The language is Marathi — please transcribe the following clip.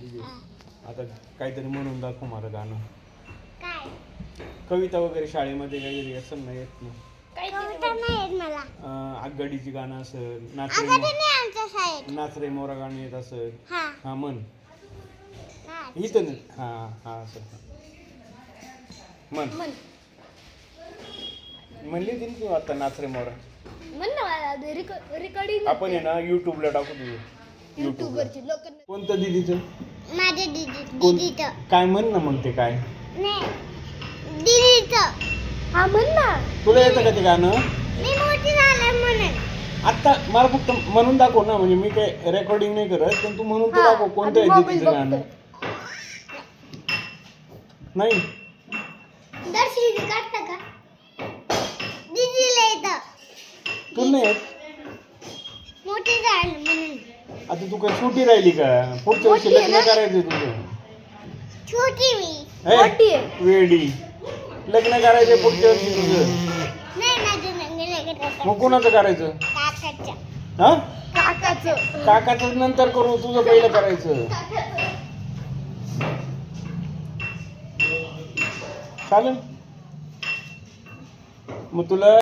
तुझी. आता काहीतरी म्हणून दाखव मला गाणं. काय कविता वगैरे शाळेमध्ये काहीतरी असं नाही येत ना. कविता नाही येत मला. आगगाडीची गाणं असेल, असं ते नाही आमच्या शाळेत. नाच रे मोरा गाणं येत असेल. हा हा म्हण. नाच. इथं नाही. हा हा असं म्हण. म्हणली होती ना तू आता नाच रे मोरा. म्हण ना मला रेकॉर्डिंग आपण आहे ना युट्यूबला टाकू तुझं. युट्यूबवरची लोक कोणतं दीदीचं? माझ्या दीदीचं. काय म्हण ना मग ते काय? नाही दीदीचं. हा म्हण ना. तुला येतं का ते गाणं? मी मोठी झाले म्हणून. आता मला फक्त म्हणून दाखव ना, म्हणजे मी काय रेकॉर्डिंग नाही करत, पण तू म्हणून तर दाखव कोणतं आहे दीदीचं गाणं. नाही दर्शनी काढता का? दीदीला येतं. तू नाही येत. मोठी झाली म्हणून. आता तू काय छोटी राहिली का? पुढच्या वर्षी लग्न करायचं तुझं. छोटी मी. हे, मोठी आहे. वेडी. लग्न करायचं पुढच्या वर्षी तुझं. नाही माझं लग्न करायचं. मग कोणाचं करायचं? काकाच्या. हा काकाचं काकाचं नंतर करू, तुझं पहिलं करायचं. चालेल मग तुला